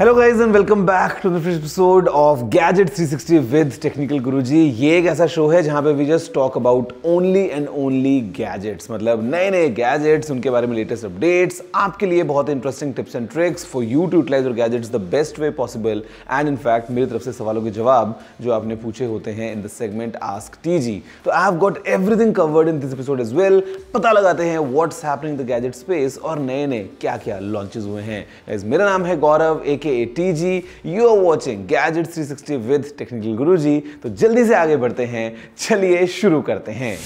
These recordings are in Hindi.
Hello guys and welcome back to the first episode of gadget 360 with technical Guruji. ये एक ऐसा शो है जहां पे we just talk about only and only gadgets, मतलब नए नए गैजेट्स, उनके बारे में लेटेस्ट अपडेट्स, आपके लिए बहुत interesting tips and tricks for you to utilise your gadgets the best way possible. And in fact मेरी तरफ से सवालों के जवाब जो आपने पूछे होते हैं in the segment ask TG. तो I have got everything covered in this episode as well. पता लगाते हैं what's happening in the gadget space और नए नए क्या क्या लॉन्चेस हुए हैं। मेरा नाम है Gaurav AKA you are watching gadget 360 with technical Guruji. तो जल्दी से आगे बढ़ते हैं, चलिए शुरू करते हैं।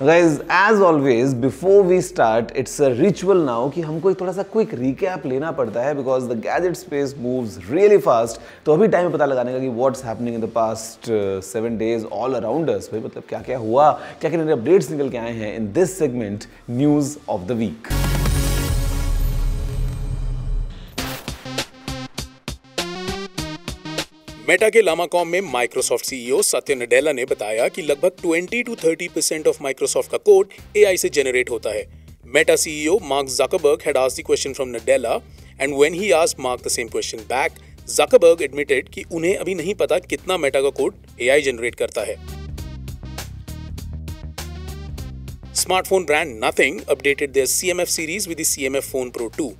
Guys, as always, before we start, it's a ritual now कि हमको एक थोड़ा सा क्विक रिकैप लेना पड़ता है because the gadget space moves really fast। तो अभी टाइम पता लगाने का कि what's happening in the past 7 days all around us। भाई मतलब क्या क्या हुआ, क्या क्या नए अपडेट्स निकल के आए हैं in this segment news of the week. Meta के लामाकॉम में माइक्रोसॉफ्ट सीईओ सत्य नडेला ने बताया कि लगभग 20 to 30% ऑफ माइक्रोसॉफ्ट का कोड एआई से जनरेट होता है। Meta CEO mark Zuckerberg had asked the question from Nadella, and when he asked Mark the same question back, Zuckerberg admitted कि उन्हें अभी नहीं पता कितना मेटा का कोड एआई जनरेट करता है। Smartphone brand Nothing updated their CMF series with the CMF Phone Pro 2।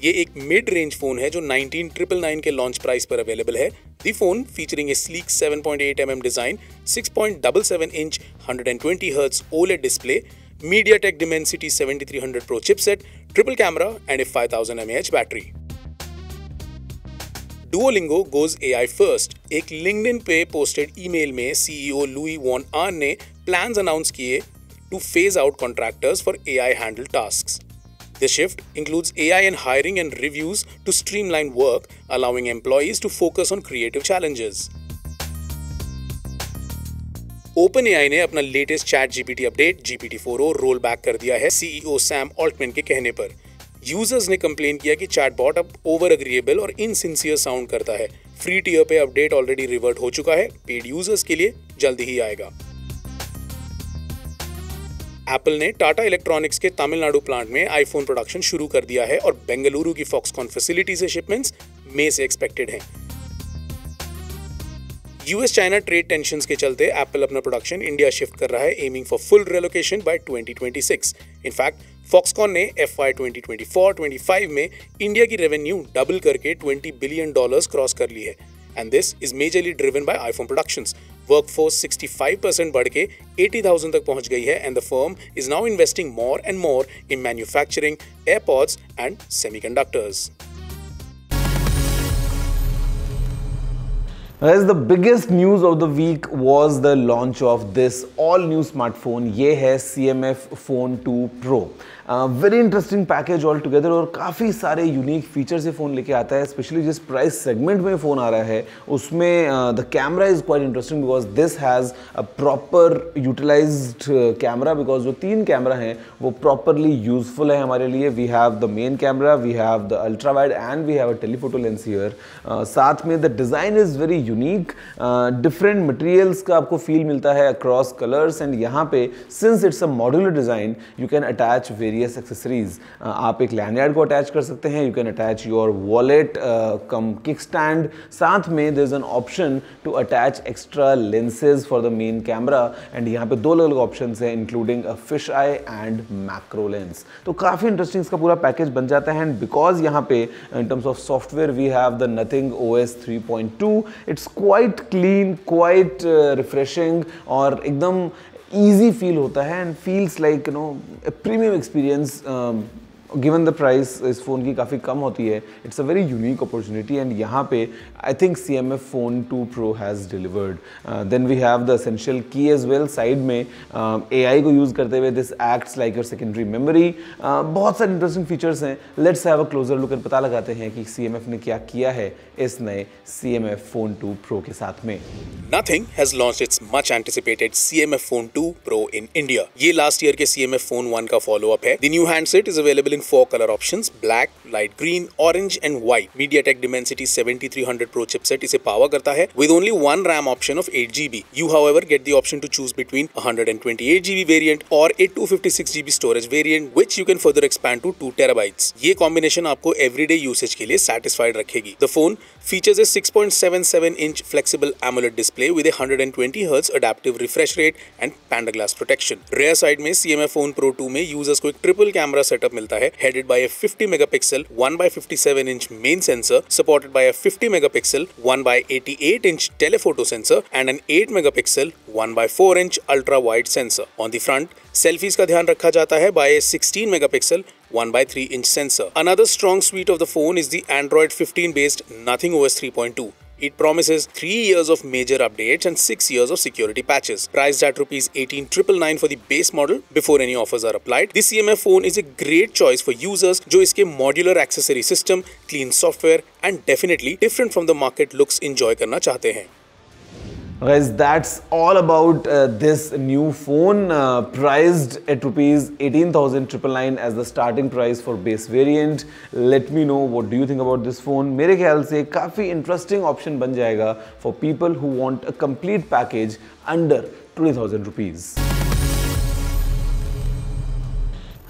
ये एक मिड रेंज फोन है जो 19,999 के लॉन्च प्राइस पर अवेलेबल है। The phone featuring a sleek 7.8mm design, 6.77 inch 120 hertz OLED display, MediaTek Dimensity 7300 Pro chipset, triple camera and a 5000 mAh battery. Duolingo goes AI first। एक लिंक्डइन पे पोस्टेड ईमेल में सीईओ लुई वॉन आन ने प्लान्स अनाउंस किए to phase out contractors for AI handle tasks. This shift includes AI in hiring and reviews to streamline work, allowing employees to focus on creative challenges. OpenAI ने अपना latest chat GPT update GPT-4o roll back कर दिया है CEO सैम ऑल्टमैन के कहने पर। यूजर्स ने कंप्लेन किया कि चैटबॉट अब ओवर अग्रीएबल और इनसिंसियर साउंड करता है। फ्री टियर पे अपडेट ऑलरेडी रिवर्ट हो चुका है, पेड यूजर्स के लिए जल्दी ही आएगा। एप्पल ने टाटा इलेक्ट्रॉनिक्स के तमिलनाडु प्लांट में आईफोन प्रोडक्शन शुरू कर दिया है और बेंगलुरु की फॉक्सकॉन फैसिलिटी से शिपमेंट्स मई से एक्सपेक्टेड हैं। यूएस चाइना ट्रेड टेंशंस के चलते एप्पल अपना प्रोडक्शन इंडिया शिफ्ट कर रहा है, aiming for full relocation by 2026। In fact Foxconn ने FY 2024-25 में इंडिया की रेवेन्यू डबल करके $20 बिलियन क्रॉस कर ली है। And this is majorly driven by iPhone productions। Workforce 65% बढ़ के 80,000 तक पहुंच गई है and the firm is now investing more and more in manufacturing AirPods and semiconductors। Guys, the biggest news of the week was the launch of this all new smartphone। ये है CMF Phone 2 Pro। Very interesting package all together और काफ़ी सारे यूनिक फीचर्स ये फ़ोन लेके आता है। स्पेशली जिस प्राइस सेगमेंट में फ़ोन आ रहा है उसमें the camera is quite interesting because this has a proper utilised camera, because जो 3 कैमरा हैं वो प्रॉपरली यूजफुल है हमारे लिए। We have the main camera, we have the ultra wide and we have a telephoto lens here. साथ में the design is very unique, different materials का आपको फील मिलता है अक्रॉस कलर्स। एंड यहाँ पे since it's a modular design you can attach various accessories. आप एक लैंडयार्ड को अटैच कर सकते हैं, you can attach your wallet cum kick stand. साथ में there is an option to attach extra lenses for the main camera and यहाँ पे 2 अलग ऑप्शंस हैं including a fish eye and macro lens. तो काफ़ी इंटरेस्टिंग इसका पूरा पैकेज बन जाता है। एंड बिकॉज यहाँ पे in terms of software we have the Nothing OS 3.2। It's quite clean, quite refreshing और एकदम ईजी फील होता है and feels like premium experience. Given the price इस फ़ोन की काफ़ी कम होती है, it's a very unique opportunity and यहाँ पे I think CMF Phone 2 Pro has delivered. Then we have the essential key as well. Side में AI को यूज़ करते हुए this acts like your secondary memory. बहुत सारे इंटरेस्टिंग फीचर्स हैं। Let's have a closer look and पता लगाते हैं कि CMF ने क्या किया है इस नए CMF Phone 2 Pro के साथ में। Nothing has launched its much anticipated CMF Phone 2 Pro in India। ये लास्ट ईयर के CMF Phone 1 का फॉलो अप है। The new handset is available in in 4 color options: black, light green, orange and white. MediaTek Dimensity 7300 Pro chipset इसे पावर करता है with only one RAM option of 8GB. You however get the option to choose between 128GB variant or a 256GB storage variant, which you can further expand to 2TB. ये combination आपको everyday usage के लिए satisfied रखेगी. The phone features a 6.77-inch flexible AMOLED display with a 120Hz adaptive refresh rate and Panda Glass protection. Rear side में CMF Phone Pro 2 में users को एक ट्रिपल कैमरा सेटअप मिलता है, headed by a 50 megapixel 1x57-inch main sensor supported by a 50 megapixel 1x88-inch telephoto sensor and an 8 megapixel 1x4-inch ultra wide sensor. On the front, selfies का ध्यान रखा जाता है by a 16 megapixel 1x3-inch sensor. Another strong suite of the phone is the Android 15 based Nothing OS 3.2. It promises 3 years of major updates and 6 years of security patches. Priced at ₹18,999 for the base model before any offers are applied. This CMF phone is a great choice for users जो इसके modular accessory system, clean software and definitely different from the market looks enjoy करना चाहते हैं. Guys, that's all about this new phone priced at ₹18,999 as the starting price for base variant. Let me know what do you think about this phone. मेरे ख्याल से काफ़ी interesting option बन जाएगा for people who want a complete package under ₹20,000.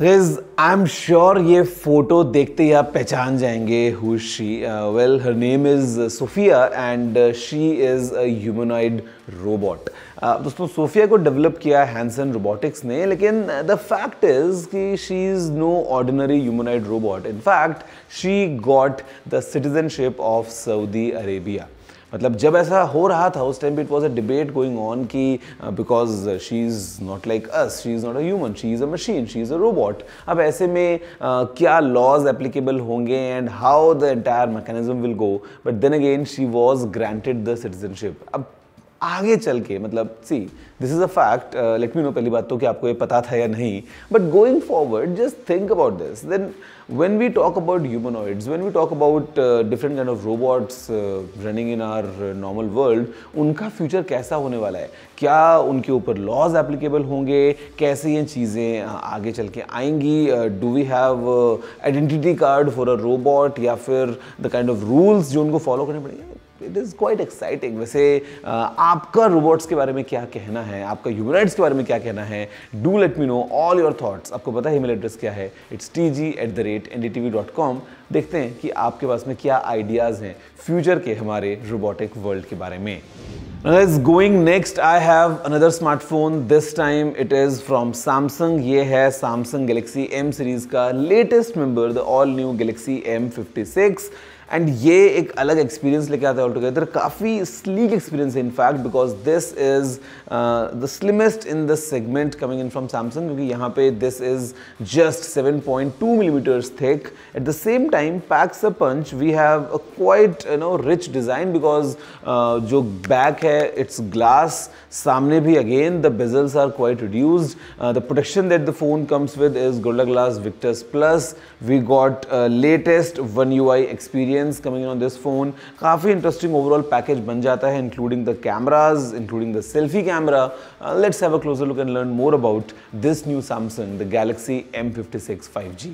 Guys, I'm sure ये फोटो देखते ही आप पहचान जाएंगे who is she. Well, her name is Sophia and she is a humanoid robot. दोस्तों, सोफिया को डेवलप किया हैंसन रोबोटिक्स ने, लेकिन द फैक्ट इज कि she is no ordinary humanoid robot. In fact she got the citizenship of Saudi Arabia. मतलब जब ऐसा हो रहा था उस टाइम पे it was a debate going on कि because she is not like us, she is not a human, she is a machine, she is a robot. अब ऐसे में क्या लॉज एप्लीकेबल होंगे and how the entire mechanism will go. But then again she was granted the citizenship. अब आगे चल के मतलब see this is a fact. Let me know पहली बात तो कि आपको ये पता था या नहीं, but going forward just think about this. Then when we talk about humanoids, when we talk about different kind of robots running in our normal world, उनका फ्यूचर कैसा होने वाला है, क्या उनके ऊपर लॉज एप्लीकेबल होंगे, कैसे ये चीज़ें आगे चल के आएंगी, do we have identity card for a robot या फिर द काइंड ऑफ रूल्स जो उनको फॉलो करने पड़ेंगे. It is quite exciting. वैसे आपका रोबोट्स के बारे में क्या कहना है, आपका ह्यूमनॉइड्स के बारे में क्या कहना है, do let me know all your thoughts. आपको पता है ईमेल एड्रेस क्या है, it's tg@ndtv.com. देखते हैं कि आपके पास में क्या आइडियाज़ हैं फ्यूचर के हमारे रोबोटिक वर्ल्ड के बारे में. Going next, I have another smartphone. This time it is from Samsung. ये है Samsung Galaxy M series का latest member, the all new Galaxy M56. And ये एक अलग एक्सपीरियंस लेके आता है ऑल टुगेदर. काफ़ी स्लीक एक्सपीरियंस है in fact, because this is the slimmest in the segment coming in from Samsung, क्योंकि यहाँ पे this is just 7.2 millimeters thick. At the same time packs a punch. We have a quite rich design, because जो बैक है इट्स ग्लास. सामने भी again the bezels are quite reduced. The protection that the phone comes with is Gorilla glass Victus plus. We got latest One UI experience coming on this phone. काफ़ी इंटरेस्टिंग ओवरऑल पैकेज बन जाता है, including the cameras, including the selfie camera. Let's have a closer look and learn more about this new Samsung, the Galaxy M56 5G.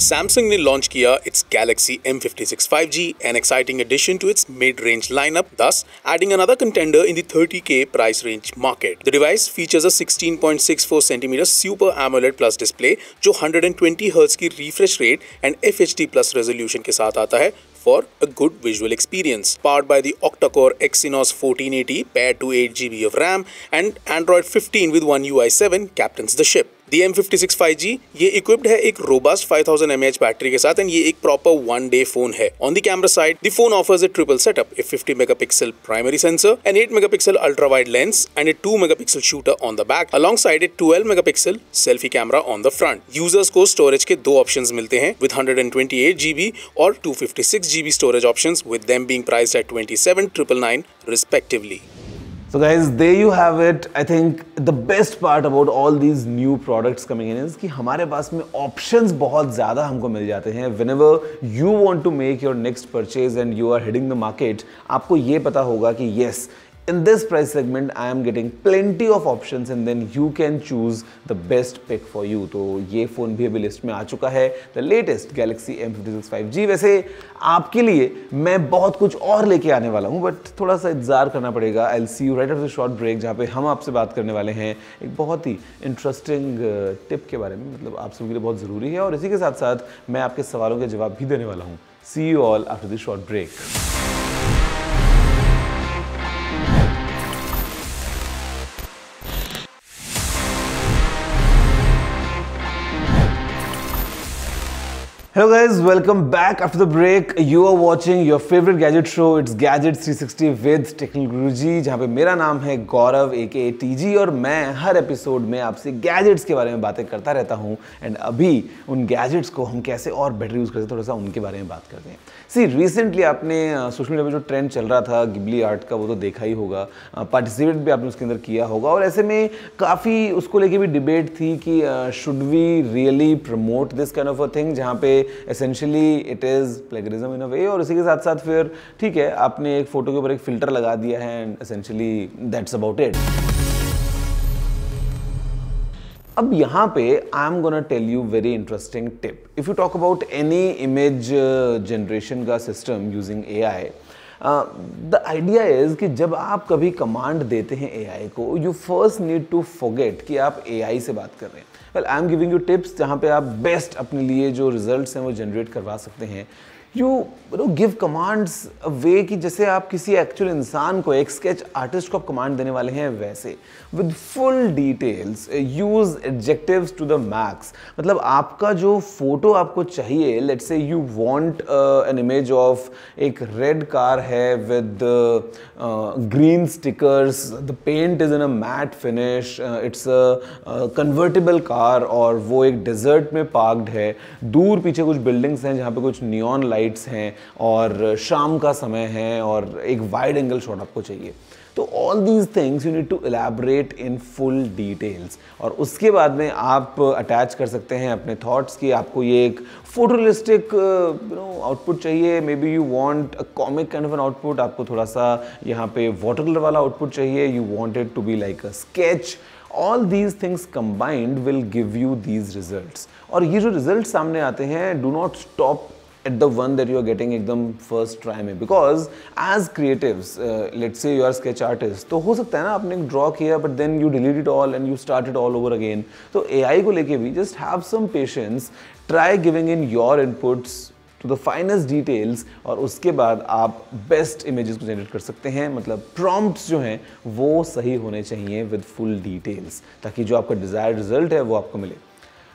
Samsung ने लॉन्च किया its Galaxy M56 5G, an exciting addition to its mid-range lineup, thus adding another contender in the 30K price range market. The device features a 16.64cm Super AMOLED Plus display जो 120Hz की refresh rate and FHD Plus resolution के साथ आता है for a good visual experience. Powered by the octa-core Exynos 1480 paired to 8GB of RAM and Android 15 with One UI 7 captains the ship. The M56 5G ये equipped है एक robust 5000 mAh बैटरी के साथ, एंड ये एक proper one day phone है. On the camera side, the phone offers a triple setup: a 50 megapixel primary sensor, an 8 megapixel ultra wide lens, and a 2 megapixel shooter on the back, alongside a 12 megapixel selfie camera on the front. Users को storage के दो options मिलते हैं, with 128GB और 256GB storage options, with them being priced at 27,999 respectively. So guys, there you have it. I think the best part about all these new products coming in is कि हमारे पास में options बहुत ज़्यादा हमको मिल जाते हैं. Whenever you want to make your next purchase and you are hitting the market, आपको ये पता होगा कि yes, In this price segment, I am getting plenty of options and then you can choose the best pick for you. तो ये फ़ोन भी अभी लिस्ट में आ चुका है, the latest Galaxy M56 5G। वैसे आपके लिए मैं बहुत कुछ और लेके आने वाला हूँ, बट थोड़ा सा इंतजार करना पड़ेगा। I'll see you right after the short break, जहाँ पे हम आपसे बात करने वाले हैं एक बहुत ही इंटरेस्टिंग टिप के बारे में, मतलब आप सबके लिए बहुत ज़रूरी है, और इसी के साथ साथ मैं आपके सवालों के जवाब भी देने वाला हूँ। See you all after the short break. Hello guys, welcome back after the break. You are watching your favorite gadget show. It's Gadgets 360 with Technical Guruji, जहाँ पे मेरा नाम है गौरव aka TG और मैं हर एपिसोड में आपसे गैजेट्स के बारे में बातें करता रहता हूँ। एंड अभी उन गैजेट्स को हम कैसे और बेटर यूज़ करते हैं, थोड़ा सा उनके बारे में बात करते हैं। सी रिसेंटली आपने सोशल मीडिया पे जो ट्रेंड चल रहा था गिबली आर्ट का, वो तो देखा ही होगा, पार्टिसिपेट भी आपने उसके अंदर किया होगा, और ऐसे में काफ़ी उसको लेके भी डिबेट थी कि should we really promote this kind of a thing, जहाँ पे essentially it is plagiarism in a way. और इसी के साथ साथ फिर ठीक है, आपने एक फोटो के ऊपर एक फिल्टर लगा दिया है and essentially that's about it. अब यहाँ पे I am gonna tell you very interesting tip. If you talk about any image generation का system using AI, the idea is कि जब आप कभी कमांड देते हैं AI को, you first need to forget कि आप AI से बात कर रहे हैं। Well, I am giving you tips जहाँ पे आप बेस्ट अपने लिए जो रिजल्ट्स हैं वो जनरेट करवा सकते हैं। यू गिव कमांड्स वे कि जैसे आप किसी एक्चुअल इंसान को, एक स्केच आर्टिस्ट को आप कमांड देने वाले हैं, वैसे with full details, use adjectives to the max. मतलब आपका जो फोटो आपको चाहिए, let's say you want an image of एक रेड कार है with green stickers, the paint is in a matte finish, it's a convertible car और वो एक डेजर्ट में पार्क्ड है, दूर पीछे कुछ बिल्डिंग्स हैं जहाँ पे कुछ नियॉन लाइट्स हैं और शाम का समय है और एक वाइड एंगल शॉट आपको चाहिए। तो all these things you need to elaborate in full details, और उसके बाद में आप अटैच कर सकते हैं अपने थॉट्स कि आपको ये एक फोटोरिस्टिक आउटपुट चाहिए, may be you want a comic kind of an output, आपको थोड़ा सा यहाँ पे वाटर कलर वाला आउटपुट चाहिए, you want it to be like a sketch. All these things combined will give you these results. और ये जो रिजल्ट सामने आते हैं, do not stop at the one that you are getting एकदम first try में, because as creatives, let's say you are sketch artist, तो हो सकता है ना आपने एक draw किया but then you delete it all and you start it all over again। तो AI को लेके भी just have some patience, try giving in your inputs to the finest details, और उसके बाद आप बेस्ट इमेजेस को जनरेट कर सकते हैं। मतलब प्रॉम्प्ट्स जो हैं वो सही होने चाहिए विद फुल डिटेल्स, ताकि जो आपका डिजायर्ड रिजल्ट है वो आपको मिले।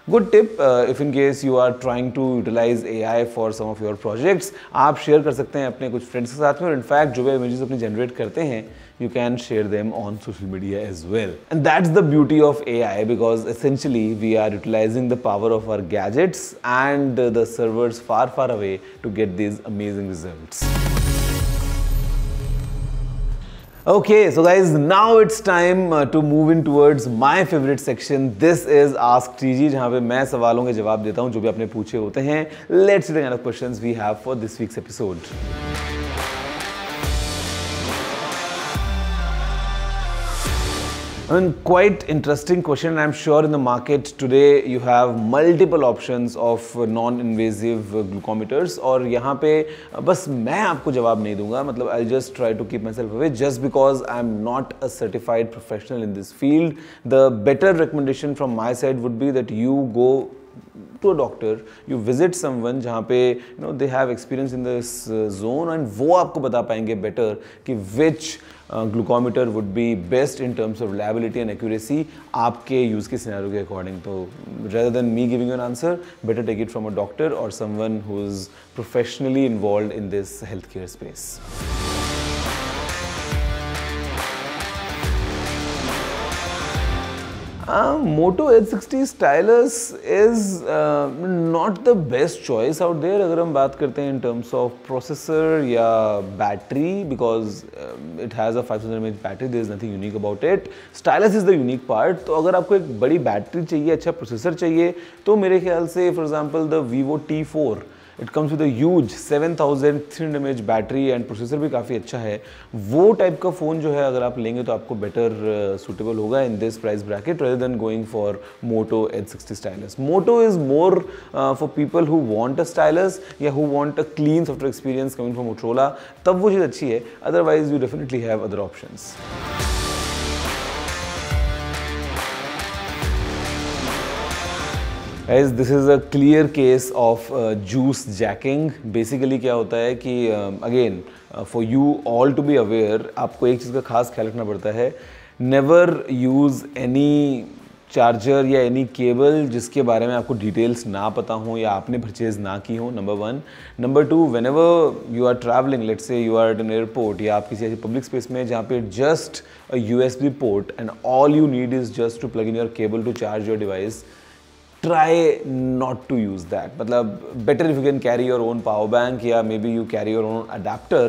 Good tip if in case you are trying to utilize AI for some of your projects, आप शेयर कर सकते हैं अपने कुछ फ्रेंड्स के साथ में, और इनफैक्ट जो भी इमेजेस अपनी जनरेट करते हैं, you can share them on social media as well. And that's the beauty of AI, because essentially we are utilizing the power of our gadgets and the servers far, far away to get these amazing results. Okay, so guys, now it's time to move in towards my favorite section. This is Ask TG, जहाँ पे मैं सवालों के जवाब देता हूँ जो भी आपने पूछे होते हैं। Let's see the kind of questions we have for this week's episode. And quite interesting question. I'm sure in the market today you have multiple options of non-invasive glucometers, और यहाँ पे बस मैं आपको जवाब नहीं दूंगा, मतलब I'll just try to keep myself away just because I'm not a certified professional in this field. The better recommendation from my side would be that you go to a doctor, you visit someone जहाँ पे they have experience in this zone, and वो आपको बता पाएंगे better कि which glucometer would be best in terms of reliability and accuracy आपके use के scenario के according. तो rather than me giving you an answer, better take it from a doctor or someone who's professionally involved in this healthcare space. Moto H60 stylus is not the best choice out there अगर हम बात करते हैं in terms of processor या battery, because it has a 5000 mAh battery, there is nothing unique about it. Stylus is the unique part. तो अगर आपको एक बड़ी बैटरी चाहिए, अच्छा प्रोसेसर चाहिए, तो मेरे ख्याल से for example the Vivo T4 it comes with a huge 7300 mAh battery and processor भी काफ़ी अच्छा है। वो टाइप का फ़ोन जो है अगर आप लेंगे तो आपको बेटर सूटेबल होगा in this price bracket rather than going for Moto H60 stylus. Moto is more for people who want a stylus या who want a clean software experience coming from Motorola, तब वो चीज़ अच्छी है, otherwise you definitely have other options. Guys, this is a clear case of juice jacking. Basically क्या होता है कि again for you all to be aware, आपको एक चीज़ का खास ख्याल रखना पड़ता है, never use any चार्जर या एनी केबल जिसके बारे में आपको डिटेल्स ना पता हो या आपने परचेज ना की हो, number 1. Number 2, whenever you are travelling, let's say you are at an airport या आप किसी ऐसी पब्लिक स्पेस में जहाँ पे just a USB port and all you need is just to plug in your cable to charge your device, try not to use that. मतलब better if you can carry your own power bank या maybe you carry your own adapter,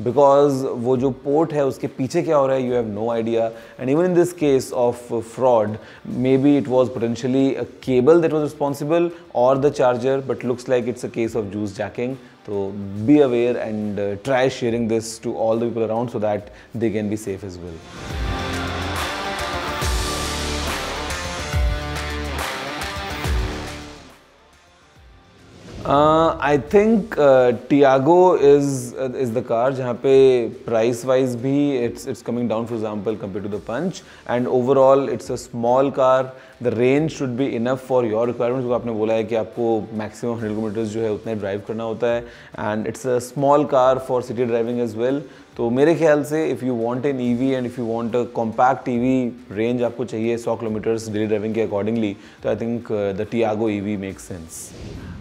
because वो जो port है उसके पीछे क्या हो रहा है you have no idea. And even in this case of fraud, maybe it was potentially a cable that was responsible or the charger, but looks like it's a case of juice jacking. So be aware and try sharing this to all the people around so that they can be safe as well. I think Tiago is the car जहाँ पे price wise भी it's coming down, for example, compared to the Punch, and overall it's a small car. The range should be enough for your requirements, क्योंकि आपने बोला है कि आपको maximum 100 kilometers जो है उतना ड्राइव करना होता है, and it's a small car for city driving as well. तो मेरे ख्याल से if you want an EV and if you want a compact EV range आपको चाहिए 100 kilometers डेली ड्राइविंग के accordingly, तो I think the Tiago EV makes sense.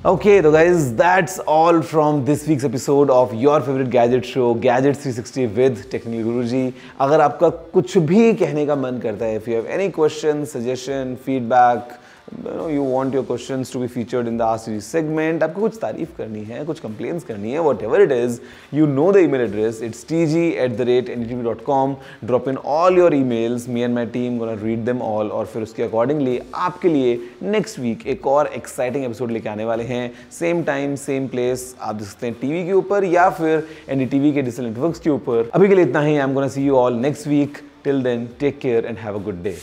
Okay, so guys, that's all from this week's episode of your favorite gadget show, Gadgets 360 with Technical Guruji. अगर आपका कुछ भी कहने का मन करता है, if you have any questions, suggestion, feedback, you want your questions to be featured in the Ask Series segment, आपको कुछ तारीफ करनी है, कुछ complaints करनी है, whatever it is, you know the email address, it's tg@ndtv.com. Drop in all your emails, me and my team gonna read them all, और फिर उसके accordingly आपके लिए next week एक और exciting episode लेके आने वाले हैं, same time, same place. आप देख सकते हैं टीवी के ऊपर या फिर NDTV के डिजिटल नेटवर्क्स के ऊपर. अभी के लिए इतना ही. I'm gonna see you all next week. Till then, take care and have a good day.